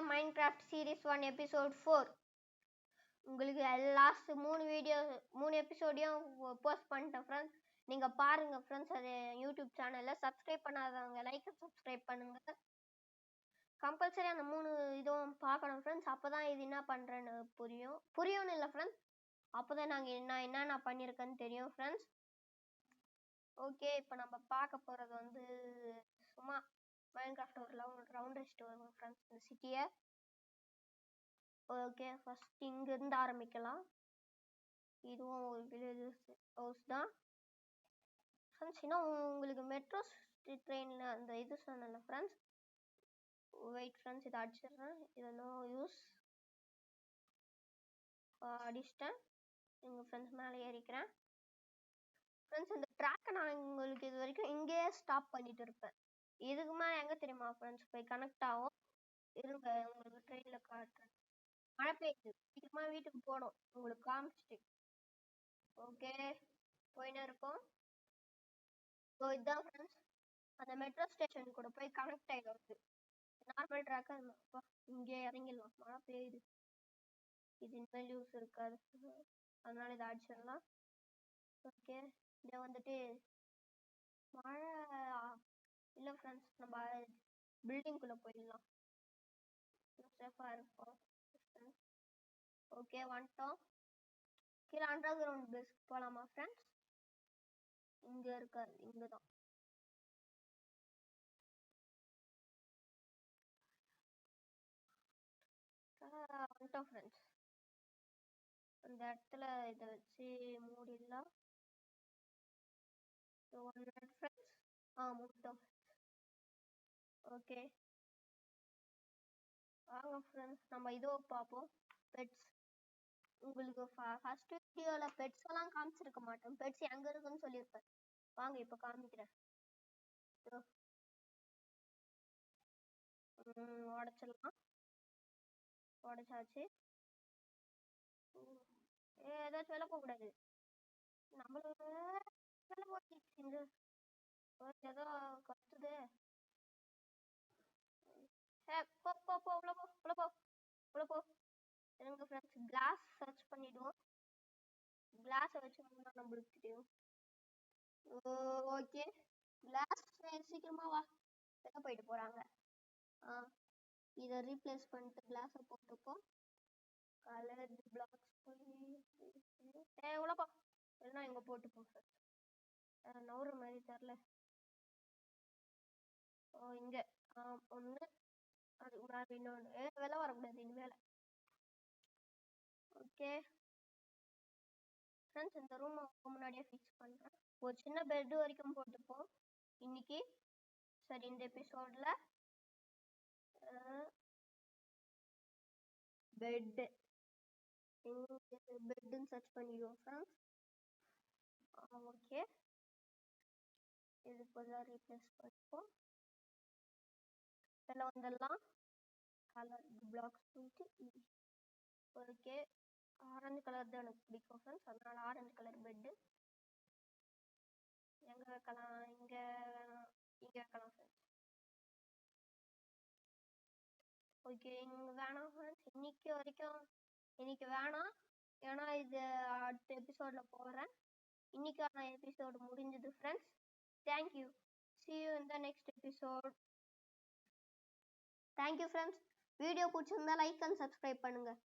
இதுதான் Minecraft series 1 episode 4. உங்களுக்கு last 3 எபிசோடையும் post பண்ணிட்டேன் ஃப்ரெண்ட்ஸ். நீங்கள் பாருங்கள் ஃப்ரெண்ட்ஸ். அது யூடியூப் சேனலில் சப்ஸ்கிரைப் பண்ணாதவங்க சப்ஸ்கிரைப் பண்ணுங்கள். கம்பல்சரி அந்த 3 இதுவும் பார்க்கணும் ஃப்ரெண்ட்ஸ். அப்போ தான் இது என்ன பண்ணுறேன்னு புரியும்னு இல்லை ஃப்ரெண்ட்ஸ். அப்போ தான் நாங்கள் என்னென்ன பண்ணியிருக்கேன்னு தெரியும் ஃப்ரெண்ட்ஸ். ஓகே, இப்போ நம்ம பார்க்க போகிறது வந்து சும்மா மைன்கிராஃப்ட் ஒரு ரவுண்ட் அடிச்சுட்டு வருவோம் ஃப்ரெண்ட்ஸ் இந்த சிட்டியை. ஓகே, ஃபர்ஸ்ட் இங்கேருந்து ஆரம்பிக்கலாம். இதுவும் ஒரு வில்லேஜ் ஹவுஸ் தான் ஃப்ரெண்ட்ஸ். இன்னும் உங்களுக்கு மெட்ரோ ட்ரெயினில் அந்த இது சொன்னல ஃப்ரெண்ட்ஸ். வெயிட் ஃப்ரெண்ட்ஸ், இதை அடிச்சிடுறேன். இதை நோ யூஸ் அடிச்சிட்டேன். எங்கள் ஃப்ரெண்ட்ஸ் மேலே ஏறிக்கிறேன் ஃப்ரெண்ட்ஸ். இந்த ட்ராக்கை நான் உங்களுக்கு இது வரைக்கும் இங்கேயே ஸ்டாப் பண்ணிட்டு இருப்பேன். இதுக்கு மேலே எங்கே தெரியுமா ஃப்ரெண்ட்ஸ் போய் கனெக்ட் ஆகும். இருங்க, உங்களுக்கு ட்ரெயினில் காட்டுறேன். மழை பெய்யுது, சீக்கிரமா வீட்டுக்கு போகணும். உங்களுக்கு காமிச்சிட்டு ஓகே போயின்னு இருக்கோம். ஸோ இதுதான் ஃப்ரெண்ட்ஸ் அந்த மெட்ரோ ஸ்டேஷன் கூட போய் கனெக்ட் ஆகிடுது. நார்மல் ட்ராக்காக இங்கே இறங்கிடலாம். மழை பெய்யுது, இது இனிமேல் யூஸ் இருக்காது, அதனால இதை அடிச்சிடலாம். ஓகே, இதை வந்துட்டு மழை இல்லை ஃப்ரெண்ட்ஸ், நம்ம பில்டிங்குள்ளே போயிடலாம், சேஃபாக இருக்கும். ஓகே வந்துட்டோம். கீழே அண்டர் கிரவுண்ட் பேஸ் போகலாமா ஃப்ரெண்ட்ஸ்? இங்கே இருக்காது, இங்கே தான். வந்துட்டோம் ஃப்ரெண்ட்ஸ். அந்த இடத்துல இதை வச்சு மூடிடலாம். ஃப்ரெண்ட்ஸ் மூடிட்டோம். ஓகே வாங்க ஃப்ரெண்ட்ஸ், நம்ம இதோ பார்ப்போம். பெட்ஸ் உங்களுக்கு ஃபர்ஸ்ட் வீடியோவில் பெட்ஸ் எல்லாம் காமிச்சிருக்க மாட்டேன். பெட்ஸ் எங்கே இருக்குன்னு சொல்லியிருப்பேன். வாங்க இப்போ காமிக்கிறேன். உடைச்சிடலாம். உடைச்சாச்சு. ஏதாச்சும் வெளில போகக்கூடாது. நம்மளுக்கு வெளில போயிடுச்சு. ஏதோ கத்துது. போ உள்ள போ உள்ள போ உள்ள போ. எனக்கு ஃப்ரெண்ட்ஸ் கிளாஸ் சர்ச் பண்ணிடுவோம். கிளாஸை வச்சு நம்மளுக்கு தெரியும். ஓகே, கிளாஸ் சீக்கிரமா வா. வெளில போயிட்டு போறாங்க. இதை ரீப்ளேஸ் பண்ணிட்டு கிளாஸை போட்டுப்போம். கலர் பிளாக்ஸ் போய் உள்ள போ. இல்லைன்னா இங்கே போட்டுப்போம் சார். நவுற மாதிரி தெரில. இங்கே ஒன்று, அதுக்கு மேலே இன்னொன்று. வெளில வரக்கூடாது இனிமேல். ஓகே ஃப்ரெண்ட்ஸ், இந்த ரூம் முன்னாடியே ஃபிக்ஸ் பண்ணுறேன். ஒரு சின்ன பெட்டு வரைக்கும் போட்டுப்போம் இன்னைக்கு. சரி, இந்த எபிசோடில் பெட்டுன்னு சர்ச் பண்ணிடுவோம் ஃப்ரெண்ட்ஸ். ஓகே, இது இப்போதான் ரீப்ளேஸ் பண்ணிப்போம். இதில் வந்துடலாம். கலர் பிளாக்ஸ் போயிட்டு ஓகே, ஆரஞ்சு கலர் தான் எனக்கு பிடிக்கும் ஃப்ரெண்ட்ஸ், அதனால ஆரஞ்சு கலர் பெட்டு. எங்கே வைக்கலாம்? இங்கே வைக்கலாம் ஃப்ரெண்ட்ஸ். ஓகே, இங்கே வேணாம் ஃப்ரெண்ட்ஸ், இன்னைக்கு வேணாம். ஏன்னா இது அடுத்த எபிசோடில் போடுறேன். இன்னைக்கான எபிசோடு முடிஞ்சது friends. Thank you. see you in the next episode. Thank you friends. Video பிடிச்சிருந்தா லைக் அண்ட் சப்ஸ்கிரைப் பண்ணுங்கள்.